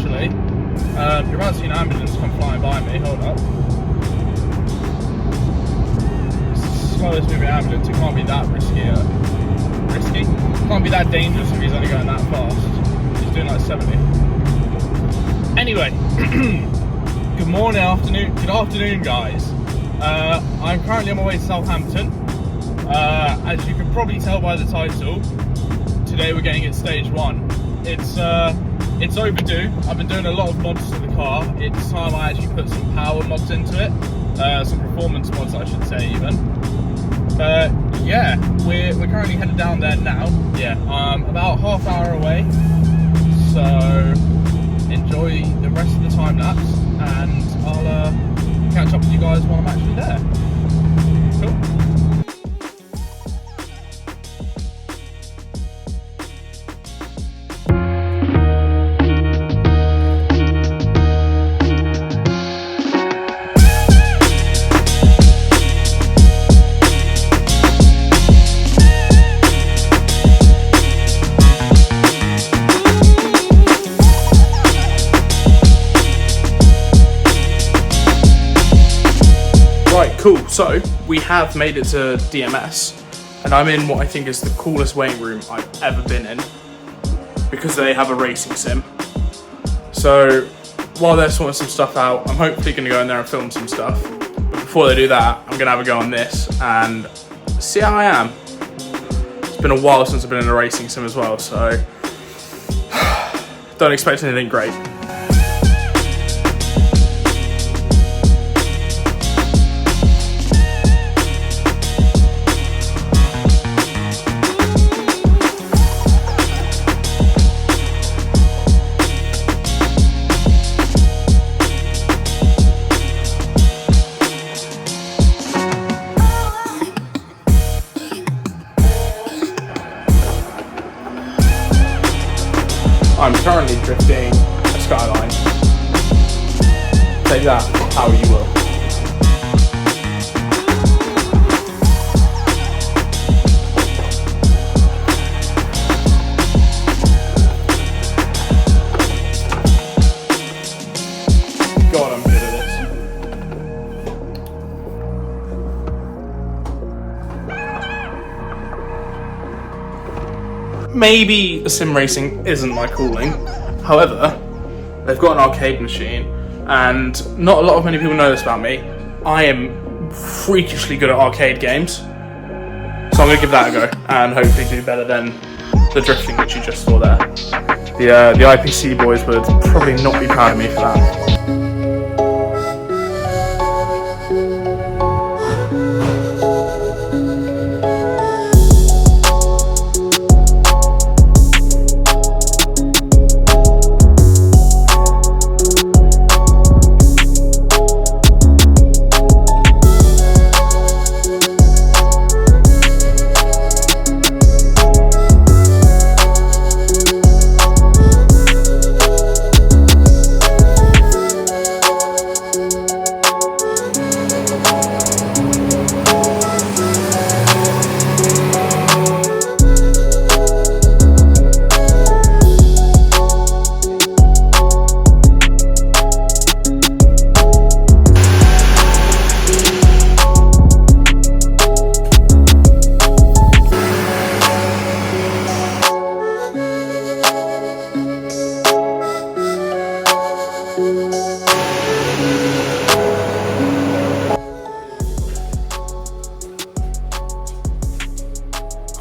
actually. You're about to see an ambulance come flying by me. Hold up. It's the slowest moving ambulance. It can't be that risky. Can't be that dangerous if he's only going that fast. He's doing like 70. Anyway, good morning, good afternoon, guys. I'm currently on my way to Southampton. As you can probably tell by the title, today we're getting at stage 1. It's overdue. I've been doing a lot of mods to the car. It's time I actually put some power mods into it, some performance mods I should say even. Yeah, we're currently headed down there now. Yeah, about half hour away. So enjoy the rest of the time lapse, and I'll catch up with you guys while I'm actually there. Cool. Cool, so we have made it to DMS, and I'm in what I think is the coolest waiting room I've ever been in, because they have a racing sim. So while they're sorting some stuff out, I'm hopefully going to go in there and film some stuff. But before they do that, I'm going to have a go on this and see how I am. It's been a while since I've been in a racing sim as well, so don't expect anything great. I'm currently drifting a Skyline. Take that how you will. God, I'm good at this. Maybe sim racing isn't my calling. However, they've got an arcade machine, and not many people know this about me. I am freakishly good at arcade games, so I'm going to give that a go and hopefully do better than the drifting which you just saw there. The IPC boys would probably not be proud of me for that.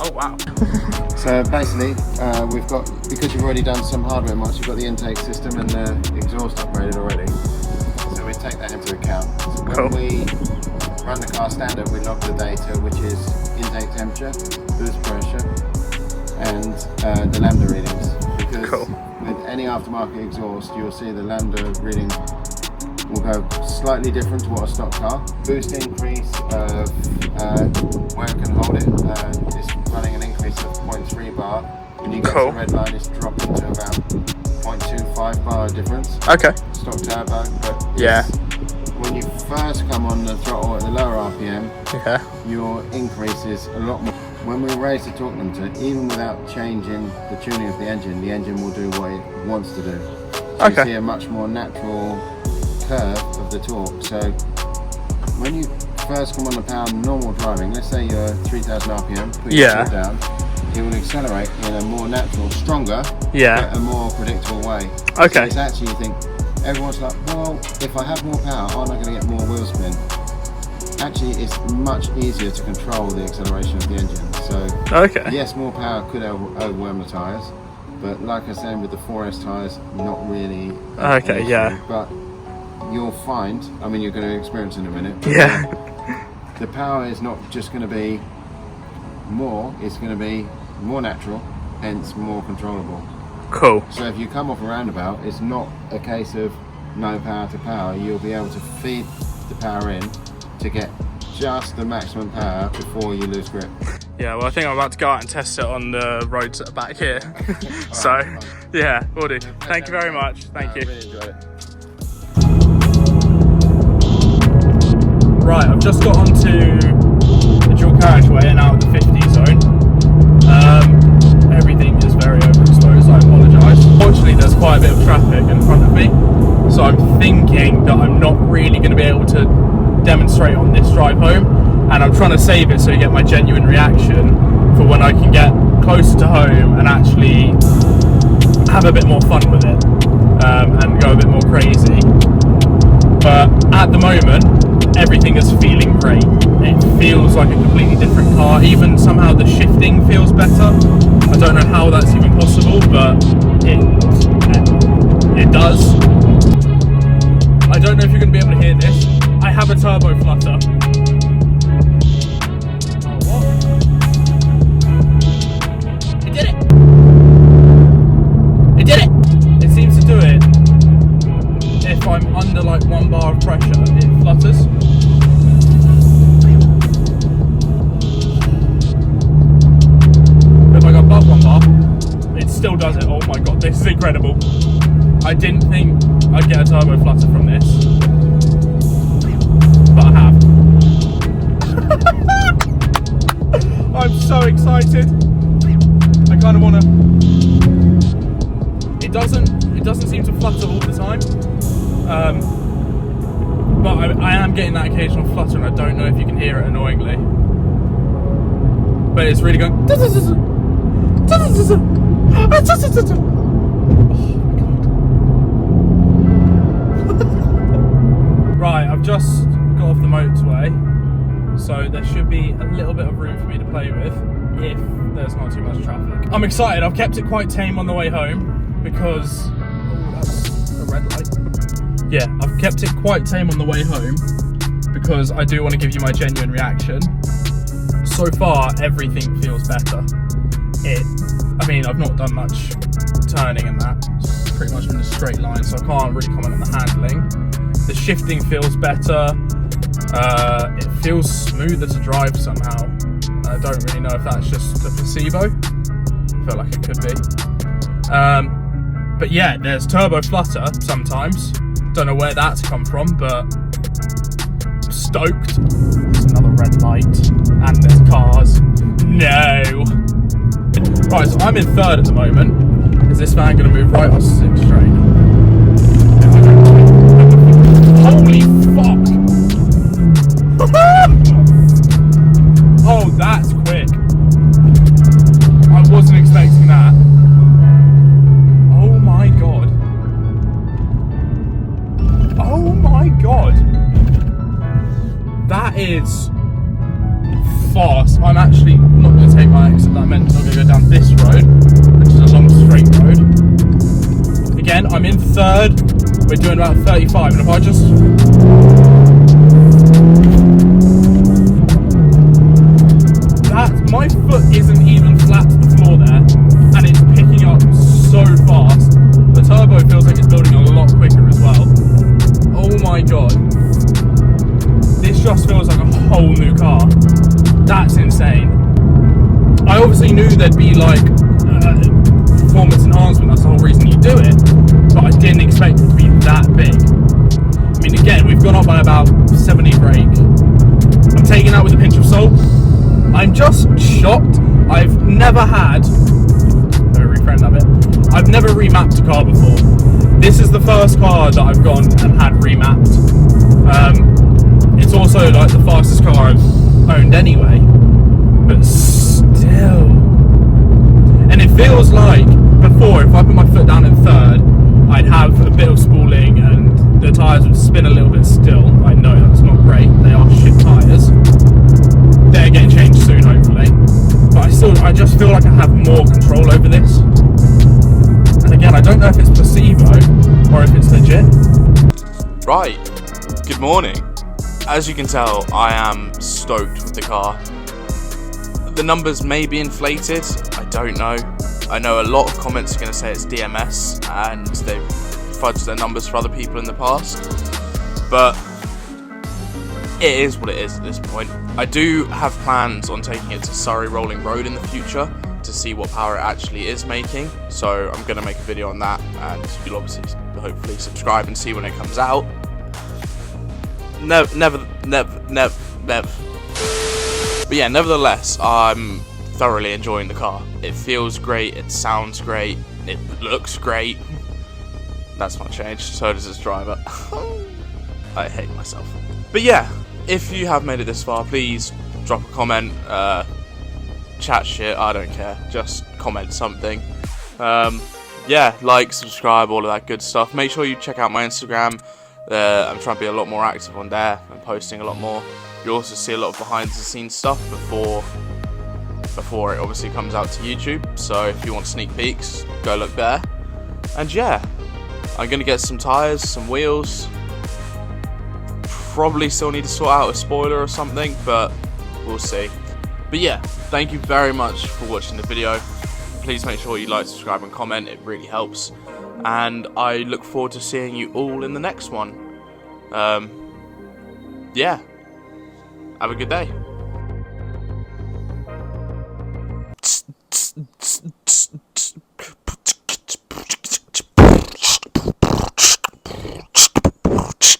Oh wow. So basically, because you've already done some hardware mods, you've got the intake system and the exhaust upgraded already. So we take that into account. So when we run the car standard, we log the data, which is intake temperature, boost pressure, and the lambda readings. Because with any aftermarket exhaust, you'll see the lambda reading will go slightly different to what a stock car. Boost increase of where it can hold it is running an increase of 0.3 bar. When you get to the red line, it's dropping to about 0.25 bar difference. Okay. Stock turbo, but yeah. When you first come on the throttle at the lower RPM, your increase is a lot more. When we raise the torque limiter, even without changing the tuning of the engine will do what it wants to do. So you see a much more natural curve of the torque. So when you first come on the power normal driving, let's say you're 3000 RPM, put your foot down, it will accelerate in a more natural, stronger, but a more predictable way. Okay. So it's actually, you think, everyone's like, well, if I have more power, aren't I going to get more wheel spin? Actually, it's much easier to control the acceleration of the engine. So, yes, more power could overwhelm the tyres, but like I said, with the 4S tyres, not really. Okay, But you'll find, I mean, you're going to experience in a minute. The power is not just going to be more, it's going to be more natural, hence more controllable. Cool. So if you come off a roundabout, it's not a case of no power to power. You'll be able to feed the power in to get just the maximum power before you lose grip. Yeah, well, I think I'm about to go out and test it on the roads at the back here. So, yeah, will do. Thank you very much. Thank you. I really enjoyed it. Right, I've just got onto the dual carriageway and out of the 50 zone. Everything is very overexposed, I apologise. Fortunately, there's quite a bit of traffic in front of me, so I'm thinking that I'm not really going to be able to demonstrate on this drive home, and I'm trying to save it so you get my genuine reaction for when I can get closer to home and actually have a bit more fun with it, and go a bit more crazy. But at the moment, everything is feeling great. It feels like a completely different car. Even somehow the shifting feels better. I don't know how that's even possible, but it does. I don't know if you're going to be able to hear this. I have a turbo flutter. Oh, what? It did it! It did it! It seems to do it if I'm under like 1 bar of pressure, it flutters. If I go above 1 bar, it still does it. Oh my god, this is incredible. I didn't think I'd get a turbo flutter from this, but I have. I'm so excited. I kind of want to. It doesn't seem to flutter all the time. But I am getting that occasional flutter, and I don't know if you can hear it annoyingly. But it's really going. Oh my god. Right, I've just got off the motorway, so there should be a little bit of room for me to play with if there's not too much traffic. I'm excited. I've kept it quite tame on the way home because. Oh, that's a red light. Yeah, I've kept it quite tame on the way home because I do want to give you my genuine reaction. So far, everything feels better. I mean, I've not done much turning and that. It's pretty much in a straight line, so I can't really comment on the handling. The shifting feels better. It feels smoother to drive somehow. I don't really know if that's just a placebo. I feel like it could be. But yeah, there's turbo flutter sometimes. Don't know where that's come from, but I'm stoked. There's another red light, and there's cars. No. Right, so I'm in third at the moment. Is this van going to move right or 6 straight? Holy fuck! Oh, that's quick. I wasn't expecting that. Oh my god. Oh my god. That is fast. I'm actually not going to take my exit that I meant. I'm going to go down this road, which is a long straight road. Again, I'm in third. We're doing about 35, and if I just... my foot isn't even flat to the floor there, and it's picking up so fast. The turbo feels like it's building a lot quicker as well. Oh my god. This just feels like a whole new car. That's insane. I obviously knew there'd be like performance enhancement, that's the whole reason you do it, but I didn't expect it to be that big. I mean, again, we've gone up by about 70 brake. I'm taking that with a pinch of salt. I'm just shocked. I've never had, let me reframe that bit, I've never remapped a car before. This is the first car that I've gone and had remapped. It's also like the fastest car I've owned anyway, but still. And it feels like before, if I put my foot down in third, I'd have a bit of spooling and the tyres would spin a little bit still. I know that's not great, they are shit tyres. They're getting changed soon, hopefully. But I just feel like I have more control over this. And again, I don't know if it's placebo or if it's legit. Right, good morning. As you can tell, I am stoked with the car. The numbers may be inflated, I don't know. I know a lot of comments are going to say it's DMS and they've fudged their numbers for other people in the past. But it is what it is at this point. I do have plans on taking it to Surrey Rolling Road in the future to see what power it actually is making. So I'm going to make a video on that, and you'll obviously hopefully subscribe and see when it comes out. Never. But yeah, nevertheless, I'm thoroughly enjoying the car. It feels great, it sounds great, it looks great. That's not changed, so does its driver. I hate myself. But yeah, if you have made it this far, please drop a comment, chat shit, I don't care, just comment something. Yeah, like, subscribe, all of that good stuff. Make sure you check out my Instagram. I'm trying to be a lot more active on there and posting a lot more. You'll also see a lot of behind the scenes stuff before it obviously comes out to YouTube. So if you want sneak peeks, go look there. And yeah, I'm going to get some tyres, some wheels. Probably still need to sort out a spoiler or something, but we'll see. But yeah, thank you very much for watching the video. Please make sure you like, subscribe and comment, it really helps. And I look forward to seeing you all in the next one. Yeah, have a good day.